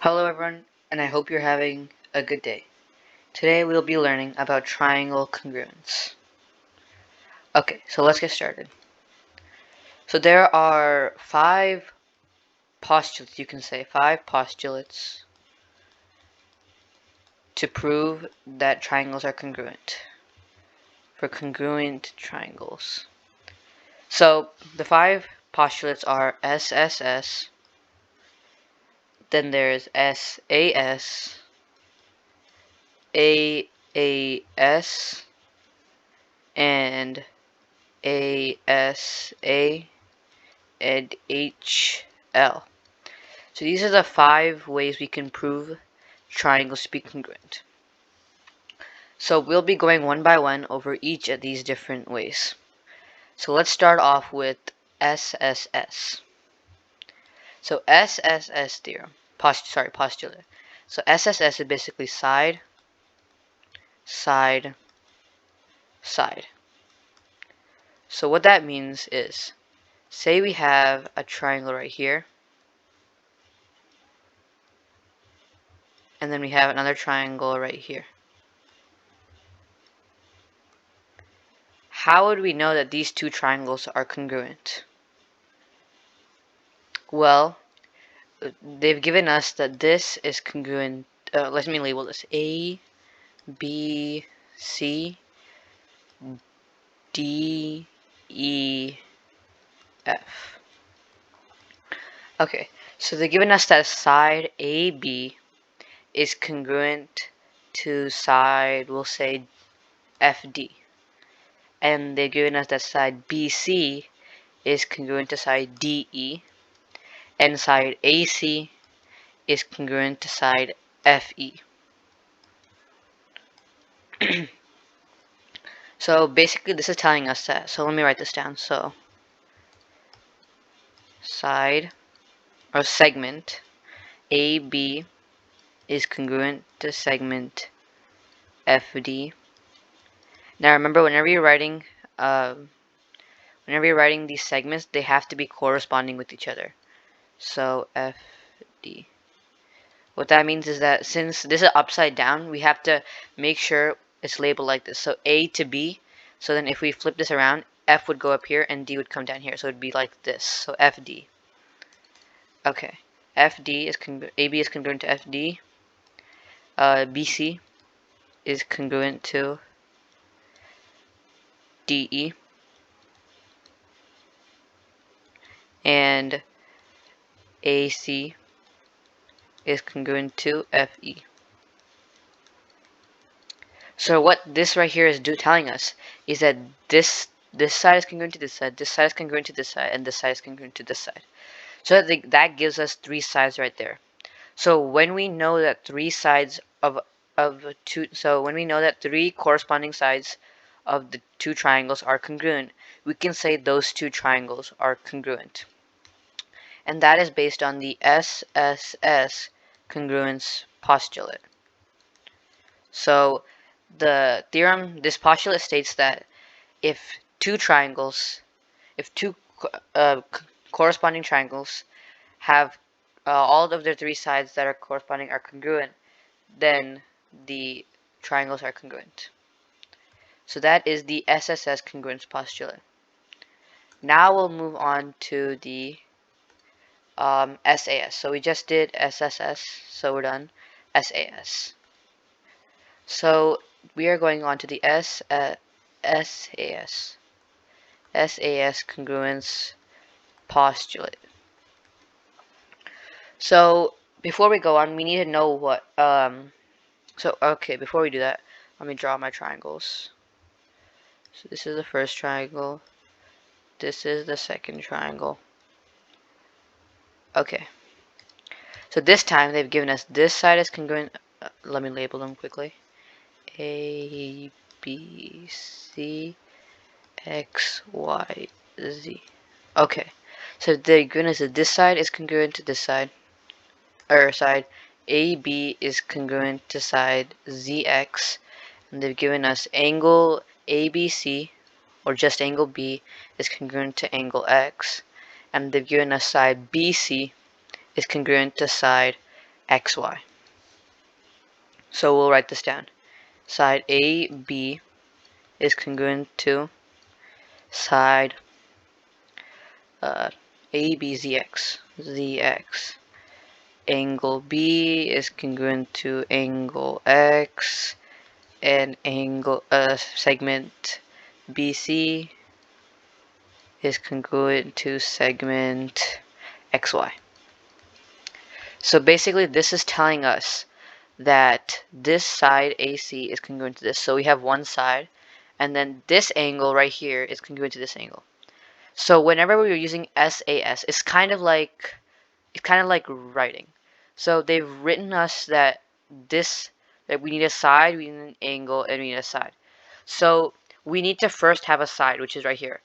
Hello everyone, and I hope you're having a good day. Today we'll be learning about triangle congruence. Okay, so let's get started. So there are five postulates, you can say, five postulates to prove that triangles are congruent, for congruent triangles. So the five postulates are SSS, then there's SAS, AAS, and ASA, and HL. So these are the five ways we can prove triangles to be congruent. So we'll be going one by one over each of these different ways. So let's start off with SSS. So SSS theorem, postulate. So SSS is basically side, side, side. So what that means is, say we have a triangle right here, and then we have another triangle right here. How would we know that these two triangles are congruent? Well, they've given us that this is congruent. Let me label this A, B, C, D, E, F. Okay, so they've given us that side AB is congruent to side, we'll say, FD. And they've given us that side BC is congruent to side DE. And side AC is congruent to side FE. So basically this is telling us that, so let me write this down. So side or segment AB is congruent to segment FD. Now remember, whenever you're writing these segments, they have to be corresponding with each other. So FD. What that means is that since this is upside down, we have to make sure it's labeled like this. So A to B. So then if we flip this around, F would go up here and D would come down here. So it'd be like this. So FD. Okay. FD is AB is congruent to FD. BC is congruent to DE. And AC is congruent to FE. So what this right here is telling us is that this side is congruent to this side is congruent to this side, and this side is congruent to this side. So that gives us three sides right there. So when we know that three corresponding sides of the two triangles are congruent, we can say those two triangles are congruent. And that is based on the SSS congruence postulate. So the theorem, this postulate states that if two corresponding triangles have all of their three sides that are corresponding are congruent, then the triangles are congruent. So that is the SSS congruence postulate. Now we'll move on to the SAS. So we just did SSS, so we're done. SAS. So we are going on to the SAS congruence postulate. So before we go on, we need to know what okay, before we do that, let me draw my triangles. So this is the first triangle, this is the second triangle. Okay, so this time they've given us this side is congruent. Let me label them quickly. A, B, C, X, Y, Z. Okay, so they've given us that this side is congruent to this side, or side AB is congruent to side ZX, and they've given us angle ABC, or just angle B, is congruent to angle X, and they've given us side BC is congruent to side xy. So we'll write this down. Side AB is congruent to side ABZX, ZX. Angle B is congruent to angle X, and angle segment BC is congruent to segment XY. So basically this is telling us that this side AC is congruent to this. So we have one side, and then this angle right here is congruent to this angle. So whenever we're using SAS, it's kind of like writing. So they've written us that we need a side, we need an angle, and we need a side. So we need to first have a side, which is right here.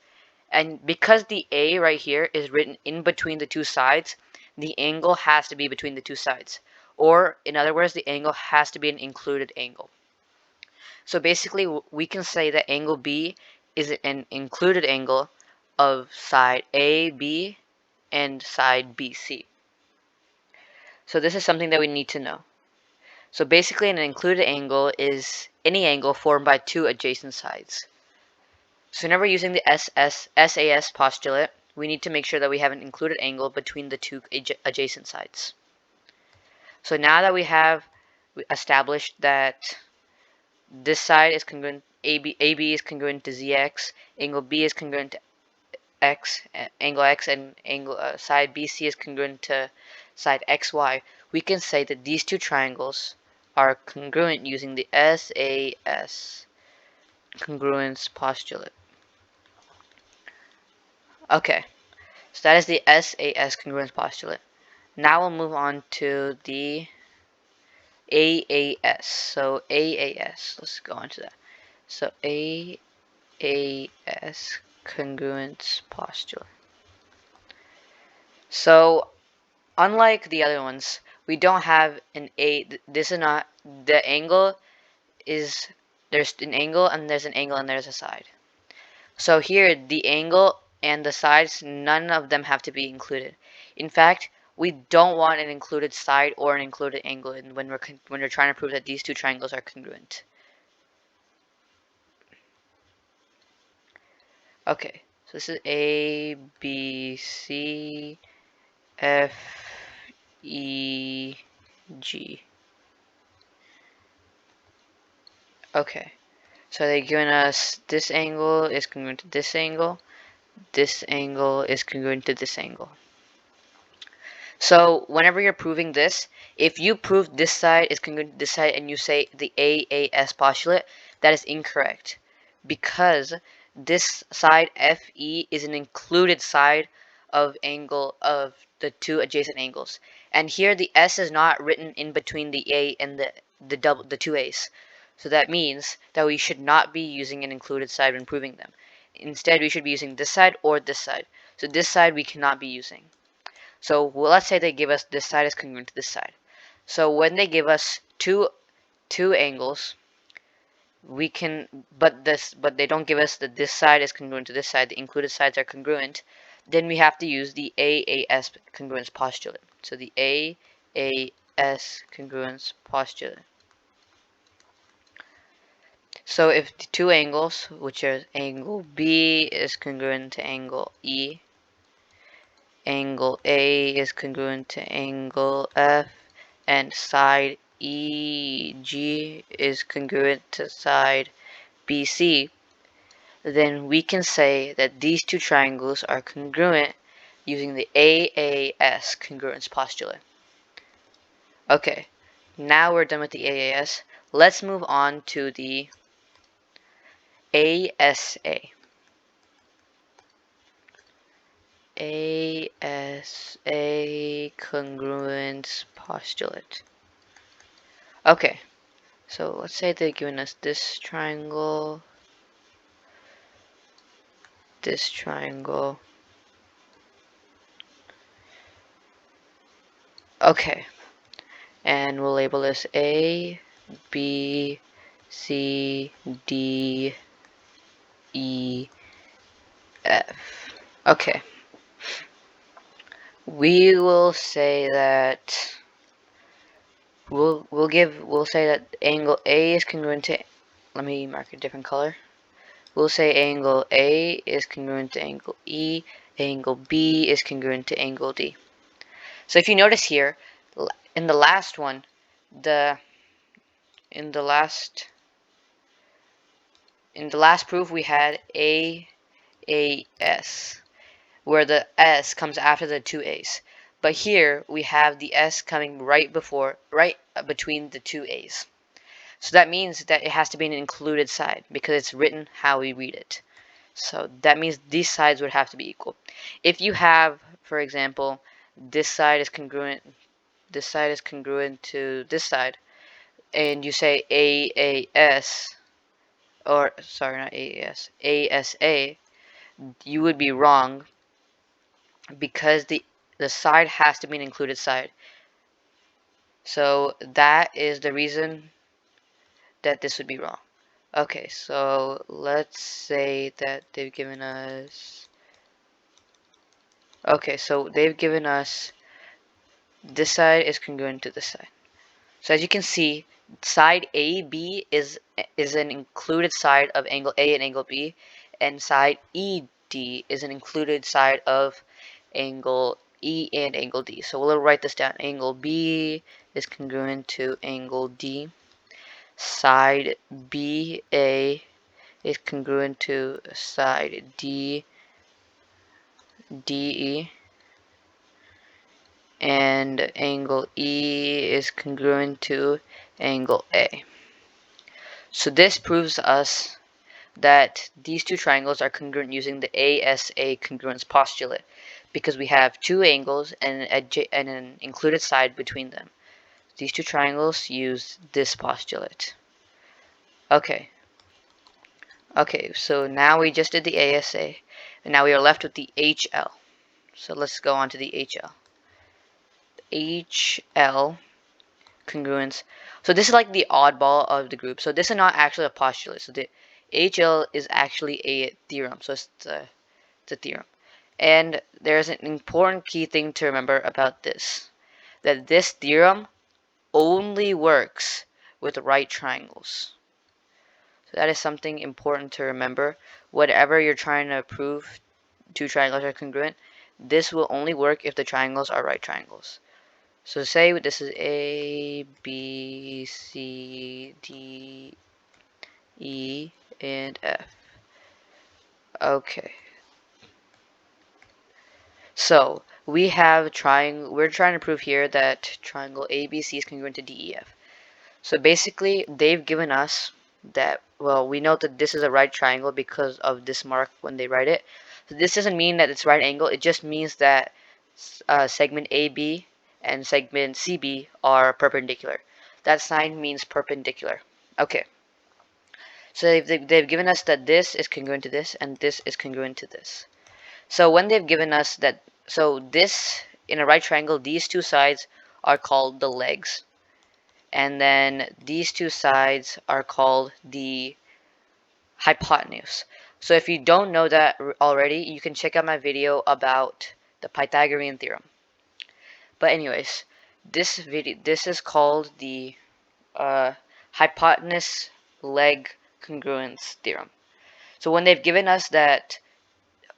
And because the A right here is written in between the two sides, the angle has to be between the two sides. Or, in other words, the angle has to be an included angle. So basically, we can say that angle B is an included angle of side AB and side BC. So this is something that we need to know. So basically, an included angle is any angle formed by two adjacent sides. So whenever using the SAS postulate, we need to make sure that we have an included angle between the two adjacent sides. So now that we have established that this side is congruent, AB is congruent to ZX, angle B is congruent to X, angle X, and angle side BC is congruent to side XY, we can say that these two triangles are congruent using the SAS congruence postulate. Okay, so that is the SAS congruence postulate. Now we'll move on to the AAS. So AAS, let's go on to that. So AAS congruence postulate. So unlike the other ones, we don't have an A. This is not the angle. There's an angle and there's an angle and there's a side. So here the angle and the sides, none of them have to be included. In fact, we don't want an included side or an included angle when we're trying to prove that these two triangles are congruent. Okay, so this is A, B, C, F, E, G. Okay, so they're giving us this angle is congruent to this angle is congruent to this angle. So whenever you're proving this, if you prove this side is congruent to this side and you say the AAS postulate, that is incorrect, because this side FE is an included side of the two adjacent angles, and here the S is not written in between the A and the two A's. So that means that we should not be using an included side when proving them. Instead, we should be using this side or this side. So this side we cannot be using. So let's say they give us this side is congruent to this side. So when they give us two angles, we can but they don't give us that this side is congruent to this side. The included sides are congruent. Then we have to use the AAS congruence postulate. So the AAS congruence postulate. So if the two angles, which are angle B is congruent to angle E, angle A is congruent to angle F, and side EG is congruent to side BC, then we can say that these two triangles are congruent using the AAS congruence postulate. Okay, now we're done with the AAS. Let's move on to the ASA. ASA congruence postulate. Okay, so let's say they're giving us this triangle, this triangle. Okay, and we'll label this A, B, C, D, E, F. Okay. We will say that we'll say that angle A is congruent to, let me mark a different color. We'll say angle A is congruent to angle E, angle B is congruent to angle D. So if you notice here, in the last one, in the last proof we had AAS, where the S comes after the two A's. But here we have the S coming right between the two A's. So that means that it has to be an included side because it's written how we read it. So that means these sides would have to be equal. If you have, for example, this side is congruent to this side, and you say AAS, or sorry, not AAS, ASA, you would be wrong because the side has to be an included side. So that is the reason that this would be wrong. Okay, so let's say that they've given us, okay, so they've given us this side is congruent to this side. So as you can see, side AB is an included side of angle A and angle B, and side ED is an included side of angle E and angle D. So we'll write this down. Angle B is congruent to angle D. Side BA is congruent to side DE, and angle E is congruent to angle A. So this proves us that these two triangles are congruent using the ASA congruence postulate, because we have two angles and an included side between them. These two triangles use this postulate. Okay, so now we just did the ASA, and now we are left with the HL. So let's go on to the HL. HL congruence. So this is like the oddball of the group. So this is not actually a postulate. So the HL is actually a theorem. So it's a theorem. And there's an important key thing to remember about this, that this theorem only works with right triangles. So that is something important to remember. Whatever you're trying to prove two triangles are congruent, this will only work if the triangles are right triangles. So say this is A, B, C, D, E, and F. Okay. So we have we're trying to prove here that triangle ABC is congruent to DEF. So basically, they've given us that, well, we know that this is a right triangle because of this mark when they write it. So this doesn't mean that it's right angle. It just means that segment AB and segment CB are perpendicular. That sign means perpendicular. Okay. So they've given us that this is congruent to this and this is congruent to this. So when they've given us that, so this, in a right triangle, these two sides are called the legs. And then these two sides are called the hypotenuse. So if you don't know that already, you can check out my video about the Pythagorean theorem. But anyways, this is called the hypotenuse leg congruence theorem. So when they've given us that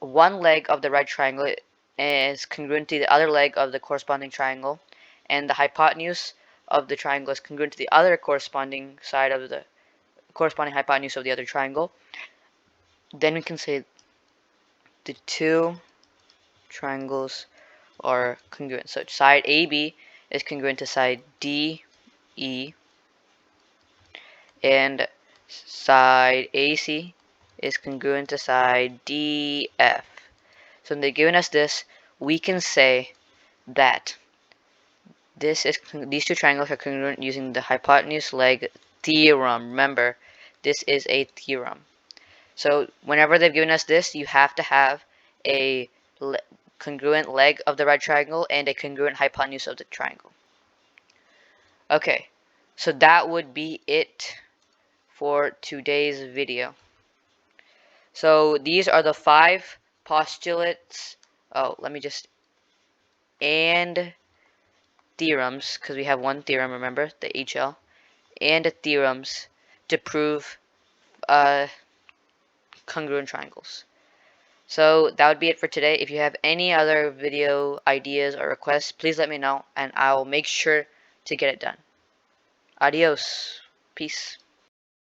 one leg of the right triangle is congruent to the other leg of the corresponding triangle, and the hypotenuse of the triangle is congruent to the other corresponding side of the corresponding hypotenuse of the other triangle, then we can say the two triangles are congruent. So side AB is congruent to side DE, and side AC is congruent to side DF. So when they've given us this, we can say that these two triangles are congruent using the hypotenuse leg theorem. Remember, this is a theorem. So whenever they've given us this, you have to have a congruent leg of the right triangle and a congruent hypotenuse of the triangle. Okay, so that would be it for today's video. So these are the 5 postulates. Oh, let me just, and theorems, because we have one theorem, remember, the HL, and the theorems to prove congruent triangles. So that would be it for today. If you have any other video ideas or requests, please let me know, and I'll make sure to get it done. Adios. Peace.